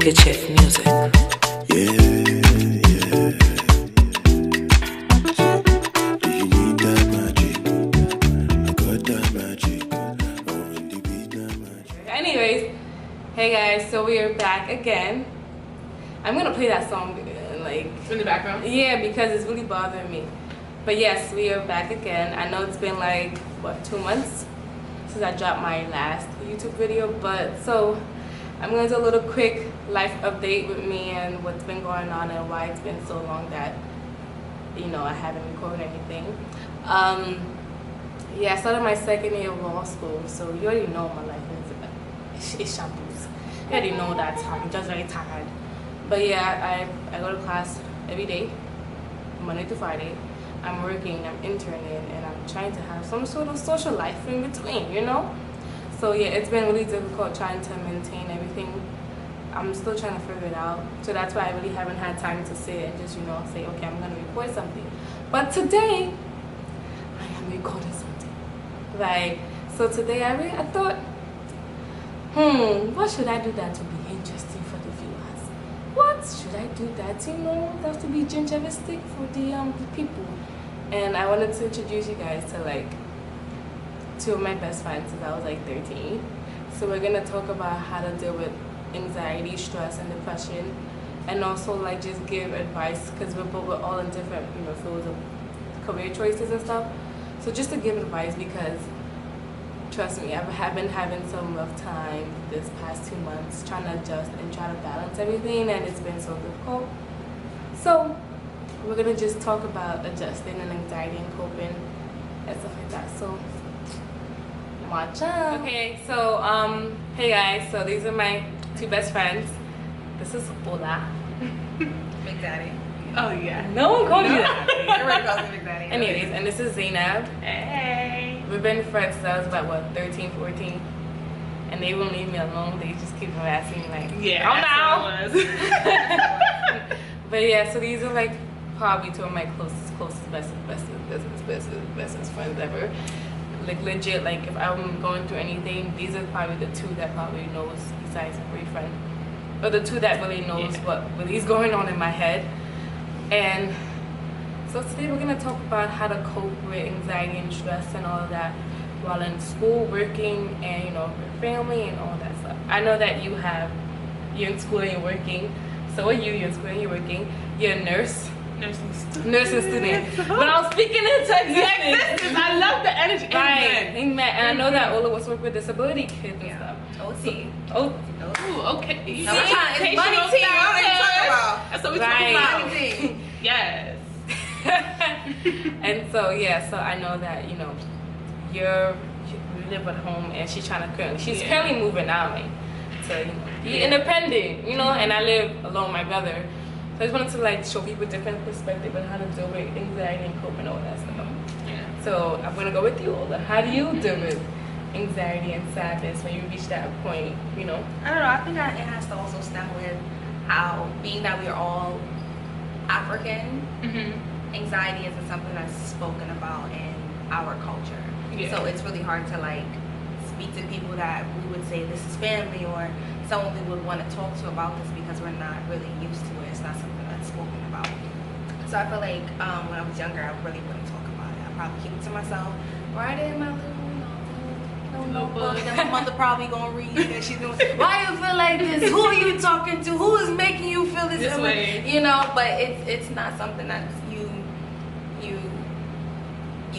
Wicked Chef music. Anyways, hey guys, so we are back again. I'm gonna play that song like in the background. Yeah, because it's really bothering me. But yes, we are back again. I know it's been like what, 2 months since I dropped my last YouTube video, but so I'm gonna do a little quick life update with me and what's been going on and why it's been so long that I haven't recorded anything. Yeah, I started my second year of law school, so you already know my life is shambles. You already know that I'm just very tired. But yeah, I go to class every day, Monday to Friday. I'm working, I'm interning, and I'm trying to have some sort of social life in between, So yeah, it's been really difficult trying to maintain everything. I'm still trying to figure it out. So that's why I really haven't had time to sit and just, say, okay, I'm gonna record something. But today, I am recording something. Like, so today I thought, what should I do that to be interesting for the viewers? What should I do that, that to be gingeristic for the people? And I wanted to introduce you guys to two of my best friends since I was 13. So we're gonna talk about how to deal with anxiety, stress, and depression, and also just give advice because we're all in different fields of career choices and stuff. So just to give advice, because trust me, I've been having some rough time this past 2 months trying to adjust and try to balance everything, and it's been so difficult. So we're gonna just talk about adjusting and anxiety and coping and stuff like that. So watch out. Okay, so hey guys, so these are my two best friends. This is Ola. Big Daddy. Oh yeah. No one called you that. Everybody calls me Big Daddy. Anyways, and this is Zainab. Hey. We've been friends since I was about what, 13, 14. And they won't leave me alone. They just keep harassing me Yeah, now. But yeah, so these are probably two of my closest, bestest friends ever. Legit, if I'm going through anything, these are probably the two that probably knows, besides my boyfriend, but the two that really knows what really is going on in my head. And so today we're gonna talk about how to cope with anxiety and stress and all of that while in school, working, and with family and all that stuff. I know that you're in school and you're working. So are you? You're in school and you're working. You're a nurse. Nursing student. But I was speaking into existence. I love the energy. Right. Amen. And I know that Ola was working with disability kids and stuff. OT. Oh. Ooh, okay. See? It's money team. That's what we talking about. Money team. Yes. And so yeah, so I know that you live at home, and she's currently moving out to be independent, and I live alone with my brother. So I just wanted to show people different perspective on how to deal with anxiety and cope and all that stuff. Yeah. So I'm gonna go with you, Ola. How do you deal with anxiety and sadness when you reach that point? I don't know. I think it has to also stem with how, being that we are all African, anxiety isn't something that's spoken about in our culture. Yeah. So it's really hard to speak to people that we would say this is family, or someone we would want to talk to about this, because we're not really used to it. It's not something that's spoken about. So I feel like when I was younger, I really wouldn't talk about it. I'd probably keep it to myself, write it in my little notebook that my mother probably gonna read, and she's gonna, why you feel like this? Who are you talking to? Who is making you feel this way? But it's not something that you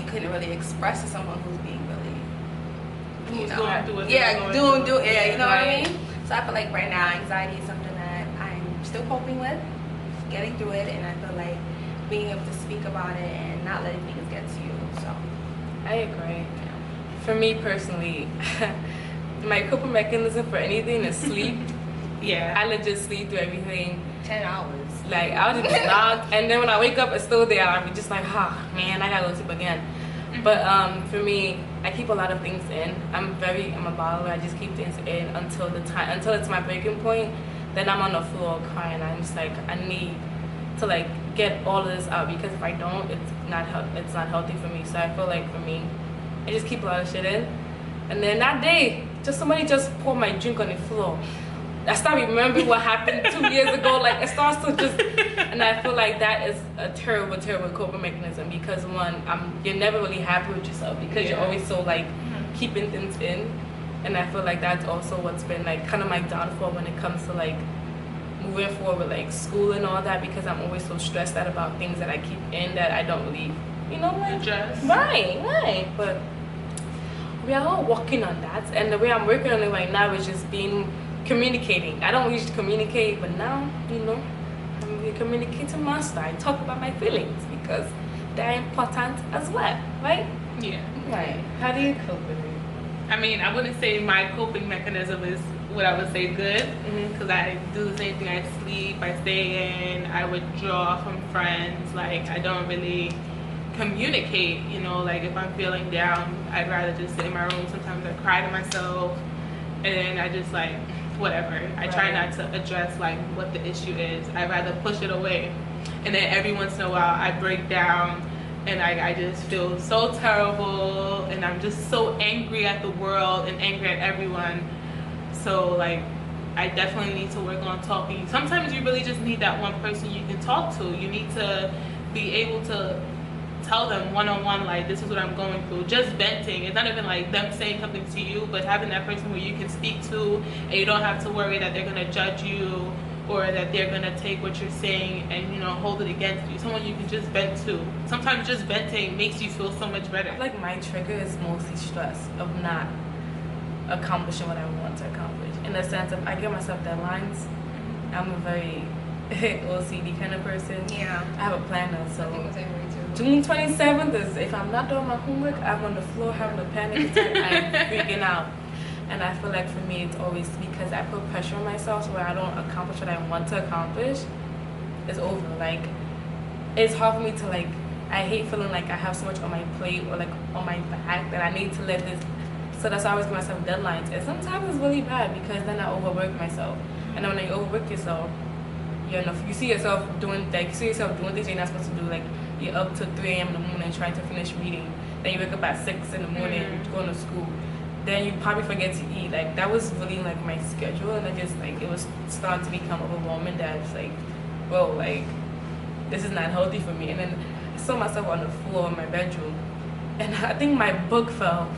couldn't really express to someone who's being really, going through it. Yeah, you know what I mean? So I feel like right now, anxiety is something that I'm still coping with, getting through it, and I feel like being able to speak about it and not letting things get to you. So I agree. For me personally, my coping mechanism for anything is sleep. Yeah. I legit sleep through everything. 10 hours. I'll just knock, and then when I wake up, it's still there. I'm just man, I gotta go sleep again. But for me, I keep a lot of things in. I'm a bottler. I just keep things in until it's my breaking point. Then I'm on the floor crying. I'm just I need to get all of this out, because if I don't, it's not healthy for me. So I feel for me, I just keep a lot of shit in, and then that day, somebody just poured my drink on the floor. I start remembering what happened 2 years ago. Like it starts to just, and I feel like that is a terrible, terrible coping mechanism because one, you're never really happy with yourself because you're always so like keeping things in, and I feel like that's also what's been like kind of my downfall when it comes to like moving forward with like school and all that because I'm always so stressed out about things that I keep in that I don't really, like address. Right, but we are all working on that, and the way I'm working on it right now is just communicating. I don't usually communicate, but now, I'm a communicating master. I talk about my feelings because they're important as well, right? Yeah. Right. How do you cope with it? I mean, I wouldn't say my coping mechanism is what I would say good, because I do the same thing. I sleep, I stay in, I withdraw from friends. Like, I don't really communicate, like if I'm feeling down, I'd rather just sit in my room. Sometimes I cry to myself, and then I just like, whatever. I try not to address like what the issue is. I'd rather push it away, and then every once in a while I break down and I just feel so terrible, and I'm just so angry at the world and angry at everyone. So like I definitely need to work on talking. Sometimes you really just need that one person you can talk to. You need to be able to tell them one-on-one, like, this is what I'm going through. Just venting. It's not even like them saying something to you, but having that person where you can speak to and you don't have to worry that they're going to judge you or that they're going to take what you're saying and hold it against you. Someone you can just vent to. Sometimes just venting makes you feel so much better. Like my trigger is mostly stress of not accomplishing what I want to accomplish, in the sense of I give myself deadlines. I'm a very OCD kind of person. Yeah, I have a planner, so I think the same way too. June 27th is, if I'm not doing my homework, I'm on the floor having a panic attack. I'm freaking out. And I feel like for me it's always because I put pressure on myself, so where I don't accomplish what I want to accomplish, it's over. Like, it's hard for me to like, I hate feeling like I have so much on my plate or like on my back that I need to let this, so that's why I always give myself deadlines. And sometimes it's really bad because then I overwork myself. And then when you overwork yourself, you see yourself doing things you're not supposed to do. Like, you're up to 3 a.m. in the morning trying to finish reading. Then you wake up at 6 in the morning going to school. Then you probably forget to eat. Like, that was really like my schedule, and I just like, it was starting to become overwhelming that it's like, whoa, like this is not healthy for me. And then I saw myself on the floor in my bedroom, and I think my book fell,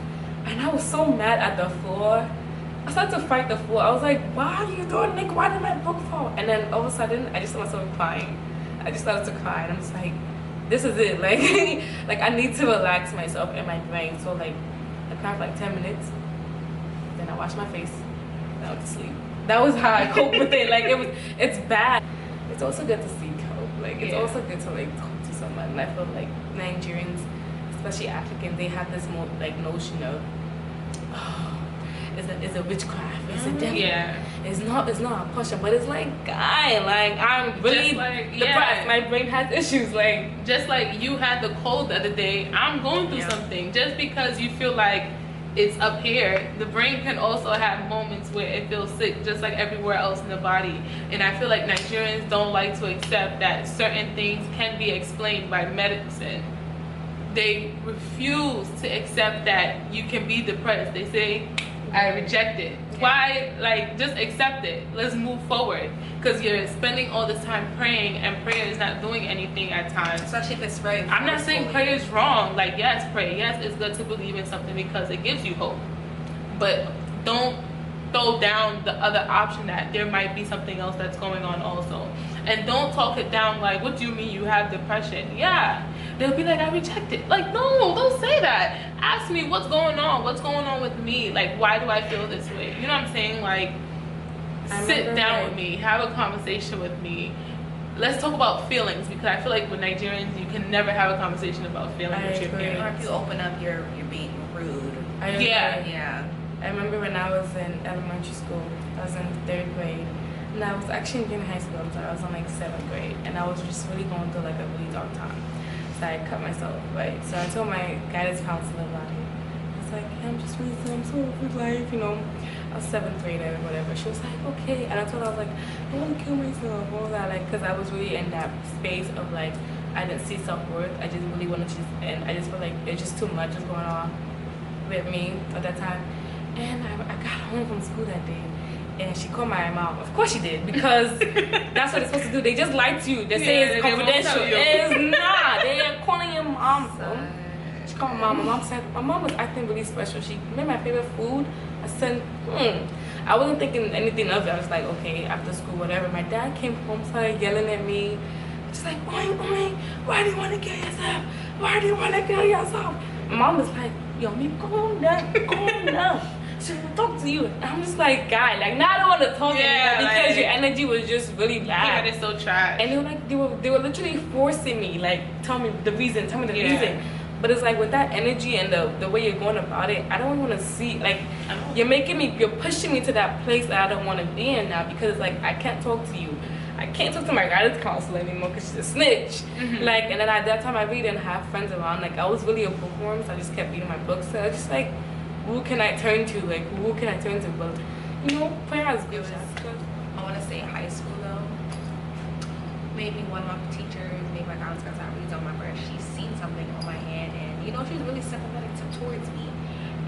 and I was so mad at the floor. I started to fight the floor. I was like, why are you doing, Nick? Why did my book fall? And then all of a sudden I just saw myself crying. I just started to cry, and I'm just like, this is it. Like like I need to relax myself and my brain. So like I cried for like 10 minutes, then I washed my face, and I went to sleep. That was how I cope with it. Like, it's bad. It's also good to seek help. Like, it's also good to like talk to someone. And I feel like Nigerians, especially Africans, they have this more like notion of, it's a witchcraft, it's a devil. Yeah. It's not a portion, but it's like, guy, like I'm really depressed. My brain has issues. Like, just like you had the cold the other day, I'm going through something. Just because you feel like it's up here, the brain can also have moments where it feels sick, just like everywhere else in the body. And I feel like Nigerians don't like to accept that certain things can be explained by medicine. They refuse to accept that you can be depressed. They say, I reject it. Why? Like, just accept it. Let's move forward. Because you're spending all this time praying, and prayer is not doing anything at times. Especially if it's very I'm not saying prayer is wrong. Like, yes, pray. Yes, it's good to believe in something because it gives you hope. But don't throw down the other option that there might be something else that's going on also. And don't talk it down like, what do you mean you have depression? Yeah. They'll be like, I reject it. Like, no, don't say that. Ask me what's going on. What's going on with me? Like, why do I feel this way? You know what I'm saying? Like, sit down with me. Have a conversation with me. Let's talk about feelings, because I feel like with Nigerians, you can never have a conversation about feelings with your parents. Or if you open up, you're being rude. Yeah. I remember when I was in elementary school, I was in 3rd grade. And I was actually in high school, so I was in like 7th grade. And I was just really going through like a really dark time. So I cut myself, right? So I told my guidance counselor about it. I was like, hey, I'm just really so with life, I was 7th grade or whatever. She was like, okay. And I told her, I was like, I want to kill myself, all that. Like, because I was really in that space of like, I didn't see self-worth. I just really wanted to, and I just felt like it's just too much was going on with me at that time. And I got home from school that day, and she called my mom. Of course she did, because that's what they're supposed to do. They just lie to you. They say it's confidential. It's not. They are calling your mom. She called my mom. My mom said, my mom was acting really special. She made my favorite food. I said, I wasn't thinking anything of it. I was like, okay, after school, whatever. My dad came home, started yelling at me. Just like, oink, oink, why do you want to kill yourself? Why do you want to kill yourself? My mom was like, yo, me, calm down, calm down. She will talk to you. And I'm just like, guy, like, now I don't want to talk anymore because like, your energy was just really bad. Yeah, it's so trash. And they were like, they were literally forcing me, like, tell me the reason. But it's like with that energy and the way you're going about it, I don't want to see, like, you're pushing me to that place that I don't want to be in now, because it's like, I can't talk to you. I can't talk to my guidance counselor anymore because she's a snitch. Like, and then at that time I really didn't have friends around. Like, I was really a bookworm, so I just kept reading my books. So I was just like, who can I turn to? Like, who can I turn to? But, you know, prayer is good. I want to say high school though. Maybe one of my teachers, maybe my guidance counselor, I really don't remember. She's seen something on my hand, and you know, she was really sympathetic towards me.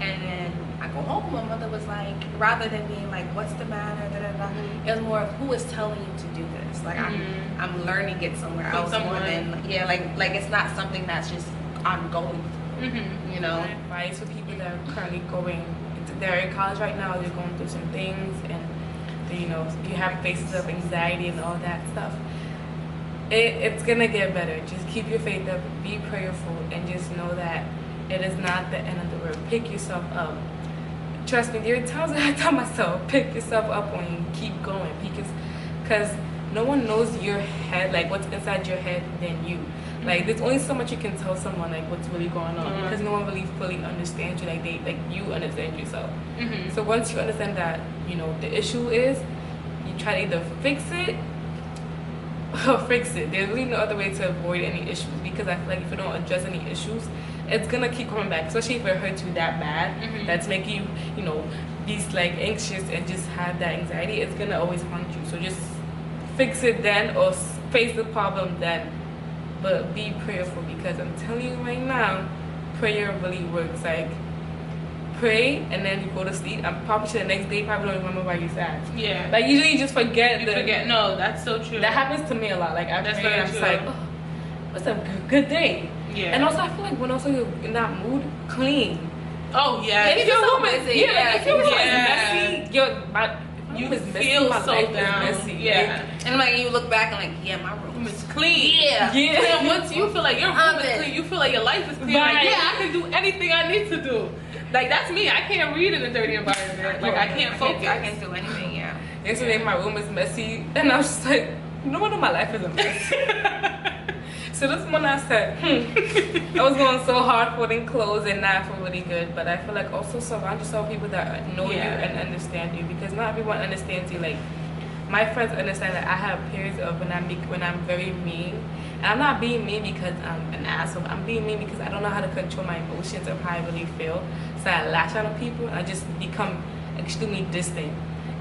And then I go home, my mother was like, rather than being like, what's the matter, it was more of, who is telling you to do this? Like, I'm learning it somewhere else more than, like it's not something that's just I'm going through, you know? Advice for people that are currently they're in college right now, they're going through some things, and you know, you have phases of anxiety and all that stuff. It's gonna get better. Just keep your faith up, be prayerful, and just know that it is not the end of the world. Pick yourself up. Trust me, there are times I tell myself, pick yourself up when you keep going, because no one knows your head, like what's inside your head, than you. Like, there's only so much you can tell someone, like, what's really going on, because no one really fully understands you, like you understand yourself. So once you understand that, you know, the issue is, you try to either fix it or fix it. There's really no other way to avoid any issues, because I feel like if you don't address any issues, it's gonna keep coming back, especially if it hurts you that bad, that's making you, you know, be like anxious and just have that anxiety. It's gonna always haunt you. So just fix it then, or face the problem then, but be prayerful, because I'm telling you right now, prayer really works. Like, pray and then you go to sleep. I'm probably sure the next day you probably don't remember why you sad. Yeah. Like, usually you just forget. No, that's so true. That happens to me a lot. Like, I pray and I'm just like, oh, what's a good day? Yeah. And also, I feel like when also you're in that mood, clean. Oh yeah. If your room is if your room is messy, you feel so down. Messy. Yeah. And like, you look back and like, yeah, my room is clean. Yeah. And once you feel like your room is clean, you feel like your life is clean. Right. Like, yeah, I can do anything I need to do. Like, that's me. I can't read in a dirty environment. Like, I can't focus. I can't do anything. Yeah. Yesterday my room is messy, and I was just like, no wonder my life is a mess. So this morning I said, I was going so hard putting clothes and not feel really good, but I feel like also surround yourself with people that know you and understand you, because not everyone understands you. Like, my friends understand that I have periods of when I'm very mean, and I'm not being mean because I'm an asshole. I'm being mean because I don't know how to control my emotions of how I really feel. So I lash out on people, and I just become extremely distant,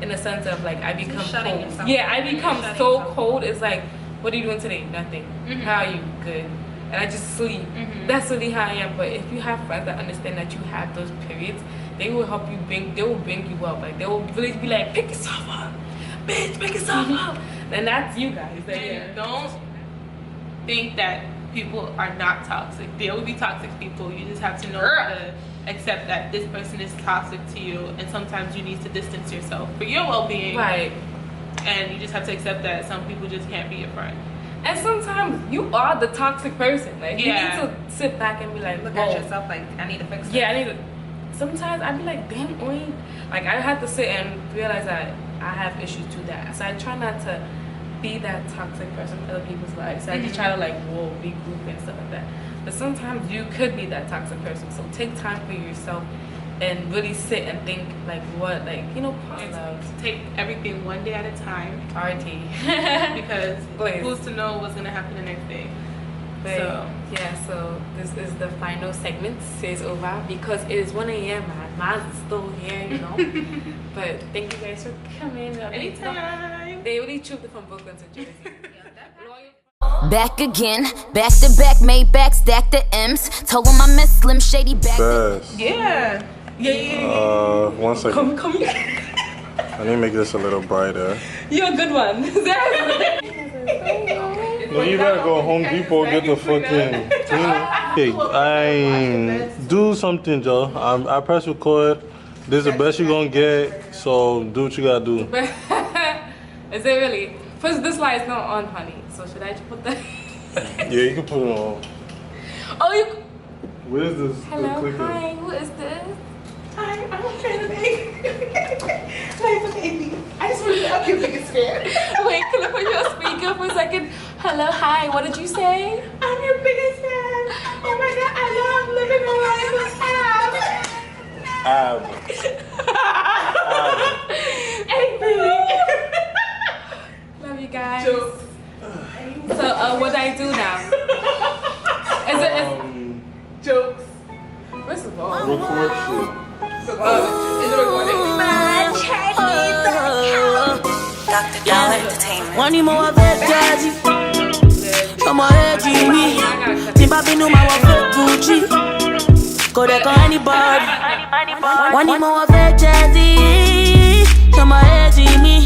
in the sense of like I become cold. Yeah, I become so cold. It's like, what are you doing today? Nothing. How are you? Good. And I just sleep. That's really how I am. But if you have friends that understand that you have those periods, they will help you they will bring you up. Like, they will really be like, pick yourself up, bitch, pick yourself up. And that's you guys. Like, don't think that people are not toxic. There will be toxic people. You just have to know how to accept that this person is toxic to you, and sometimes you need to distance yourself for your well-being. Right. And you just have to accept that some people just can't be your friend. And sometimes you are the toxic person. Like, you need to sit back and be like, look at yourself like, I need to fix this. Yeah, I need to. Sometimes I'd be like, damn, oink. Like, I have to sit and realize that I have issues to that. So I try not to be that toxic person in other people's lives. So I just try to like, regroup and stuff like that. But sometimes you could be that toxic person. So take time for yourself and really sit and think, like, what, like, you know, take everything one day at a time. RT. Because who's to know what's gonna happen the next day. But, so this is the final segment. It's over because it is 1 a.m. Mine's still here, you know. But thank you guys for coming. Anytime. They really trooped it from Brooklyn to Jersey. Back again, back to back, made back, stack the M's. Told him I miss Slim Shady back. Yeah. 1 second. Come here. I need to make this a little brighter. You're a good one. No, you gotta go Home Depot get the fucking Teni. Okay, do something, Joe. I press record. This is the best you're gonna get, so do what you gotta do. Is it really? First, this light is not on, honey. So should I just put that? Yeah, you can put it on. Oh, you. Where's this? Hello, hi. Who is this? Hi, I'm trying to make life with Amy. I just want to know your biggest fan. Wait, can I put you on speaker for a second? Hello, hi. What did you say? I'm your biggest fan. Oh my god, I love living my life with Amy. Love you guys. Jokes. So, what do I do now? Is it? Jokes. First of all, Record shit. Is it recording? One more of it, Daddy. Come on, Jimmy. Zimbabwe no my one Gucci. Go there, call anybody. One more of it, Daddy. Come on, Jimmy.